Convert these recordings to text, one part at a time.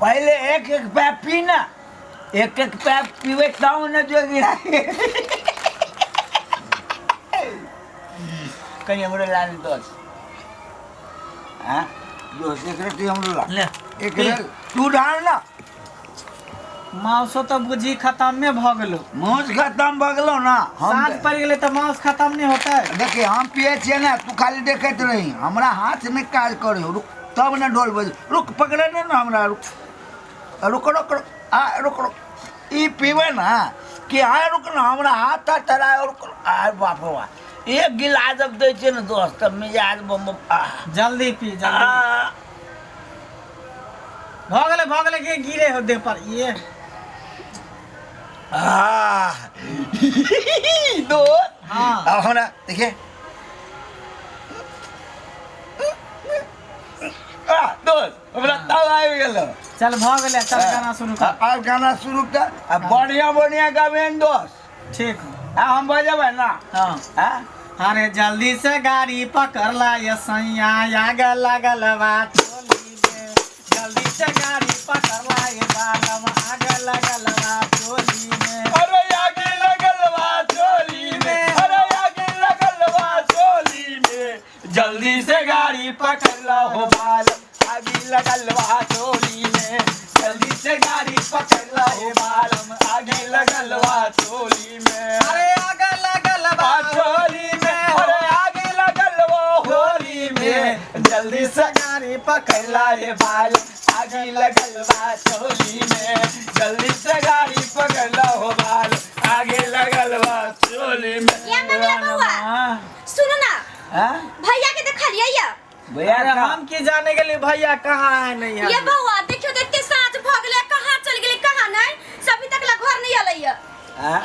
पहले एक एक पैप पीना, एक एक पैप पीवे तब न जो गिरा कहीं हमरे लाने दोस्त हाँ दोस्त एक रती हमरे ला ले एक तू डाल ना मांस तो बुझी खत्म में भ गेलो मांस खत्म भ गेलो ना सांझ पड़ गेले तो मांस खत्म नहीं होता है। देखिए हम पिए छे ना तू खाली देखत रही हमरा हाथ में काज करे रुक तब ना डोल बज रुक पकड़े ना हमरा रुक रुक रुक रुक आ रुक रुक ई पीवे ना कि आ रुक ना हमरा हाथ चला रुक आ बाप रे एक गिलास अब दे छे ना दोस्त मिजाज बम जल्दी पी जल्दी भ गेले के गिरे हो दे पर ये दोस्त हाँ हमरा देखिए दोस्त हमरा तब आबि गेलो चल भ गेले चल गाना शुरू कर अब गाना शुरू कर अब बढ़िया बढ़िया गावेन दोस्त ठीक हम बजेबै ना हाँ हाँ अरे जल्दी से गाड़ी पकड़ ला ये सैया आग लगल बा चोली में जल्दी से गाड़ी पकड़ ला ये बालम आग लगल बा चोली में अरे आगे लगल बा चोली में अरे आगे लगल बा चोली में जल्दी से गाड़ी पकड़ लो हो बाल आगे लगल बा चोली में जल्दी से गाड़ी पकड़ लो हो बाल आगे लगल बा चोली में अरे आग लगल बा चोली में अरे आगे लगल बा होली में जल्दी से गाड़ी पकड़ ला ये बाल आगे लगल बा चोली में जल्दी से गाड़ी पकड़ लो हो बाल आगे लगल बा चोली में या मंगला बउआ सुनो ना हां भैया के देखा लिया या भैया अरे हम की जाने के लिए भैया कहाँ है नहीं है ये बउआ देखियो देखते साँझ भ गेले कहां चल गेले कहां नहीं सभी तक ला घर नहीं आलैया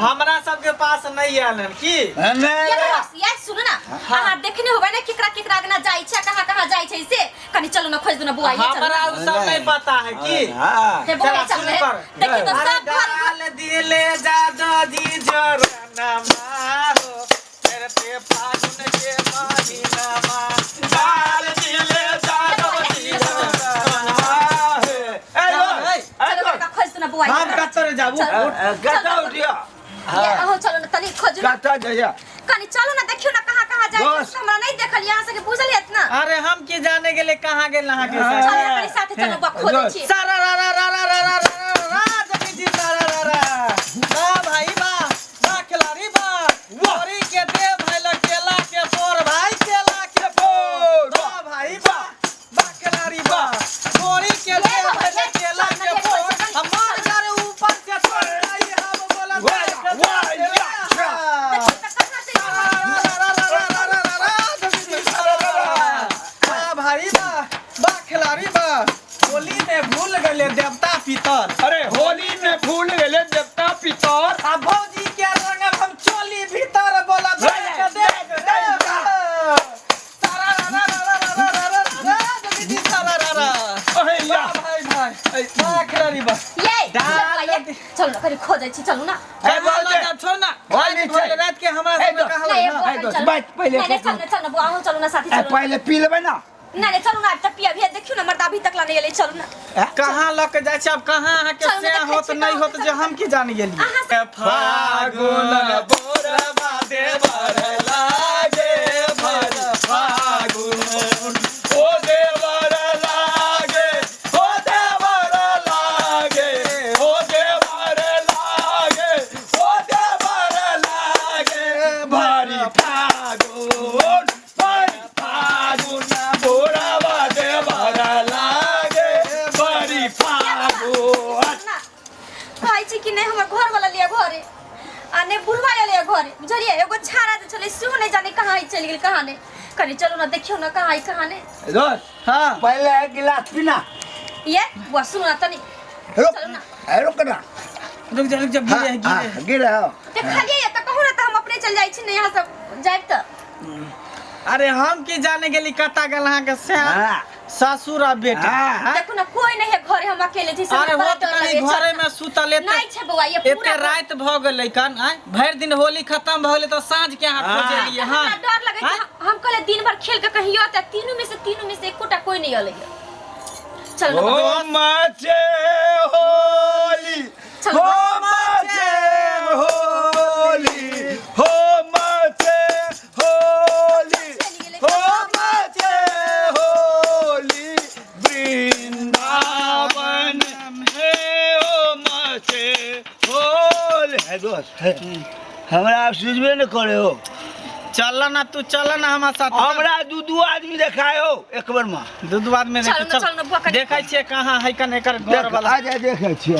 हमरा सबके पास नहीं आयल की ये बउआ ये सुनो ना हां देखने होबे ना केकरा केकरा गना जाई छै कहां जाई छै से कनी चलो ना खोज दो ना बुआ ये चलो हमरा उ सब नहीं पता है की हां हे बउआ चल, चल शुरू कर। देखियो तो अरे सब घर डाल दिले जादो जी जोरना हो तेरे पे फागुन के महीना मा डाल दिले जादो जी जोरना चलो ना खोज दो ना बुआ हम कतरे जाबू गटा उठिया ये हो चलो ना तनी खोज ना गटा जया कनी चलो ना देखियो ना कहां जाई दोस्त। छै हमरा नहीं देखल यहां से के पूछल है इतना अरे हम की जाने के लिए कहाँ गेल नहा के हाँ। चल अपने साथे चलो बुआ खोज छी सारा रा रा रा रा रा रा रा जगी जी सारा रा रा बा भाई बा खिलाड़ी बा गोरी के दे भाई केला के पोर भाई केला के पोर बा भाई बा खिलाड़ी बा गोरी के दे भाई केला के पोर हमार घर ऊपर से पड़ गई हम बोला भाई बा खिलाड़ी बा होली में भूल गए देवता पितर अरे होली में भूल गेले देवता पितर आ भौजी के रंग हम चोली भीतर बोला देख देख देख सारा रा रा रा रा रा रा जल्दी जी सारा रा रा अरे या भाई भाई बा खिलाड़ी बा ये डाल चलो ना कनी खोज छी चलो ना ए बोल जा छोड़ ना रात के हमरा से कहा नहीं ये है बुआ दोस्त, बैठ पहले नहीं चल ना बुआ हो चलो ना साथी चलो पहले पी लेबै ना नहीं चलो ना तब पिया भी देखियो ना मर्द अभी तक ला नहीं ले चलो ना कहाँ लक जाय छै अब कहाँ अहाँ के चल, से देखै होत छी, नहीं गाँव होत से जे हम की जान गेली अहाँ से- फागुन बोरबा देवर लागे भर फागुन ओ देवर लागे ओ देवर लागे ओ देवर लागे ओ देवर लागे भारी फागुन बोरावा देवर लागे भारी फागुन ना भाई छी कि नहीं हमर घर वाला लिया घरे आने बुढ़वा लिया घरे बुझलिए एगो छाड़ा जे चले सो नहीं जाने कहां चल गेल कहां ने कनी चलो ना देखियो ना कहां ने दोस्त हां पहले एक गिलास पीना ये बुआ सुनो ना तनी चलो ना रुक ना रुक जा गिरे गिरे हो ते खाली ये त कहू ना त हम अपने चल जाई छी नहीं यहां से जाब त अरे हम की जाने गेली कता गेल अहाँ के से हाँ। ससुर आ बेटा हाँ। देखो ना कोई नहीं है घरे हम अकेले छी अरे वो तो कहीं घरे में सुतल नहीं छे बुआ ये एते पूरा रात भ गेलै कन भरि दिन होली खत्म भ गेलै तो साँझ के अहाँ खोजलिए हां हमरा डर लगे हम कहले दिन भर खेल के कहियो त तीनों में से एकोटा कोई नहीं अलैया चलो ओ मचे दोस्त हमरा आप सुझबे न करे हो चल ना तू चल ना हमारे साथ हमरा दू आदमी देखायो एक बार में दू आदमी चल ना, चल ना, बुआ का देखै छियै कहाँ है कने कर घर वाला आ जा देखे छियै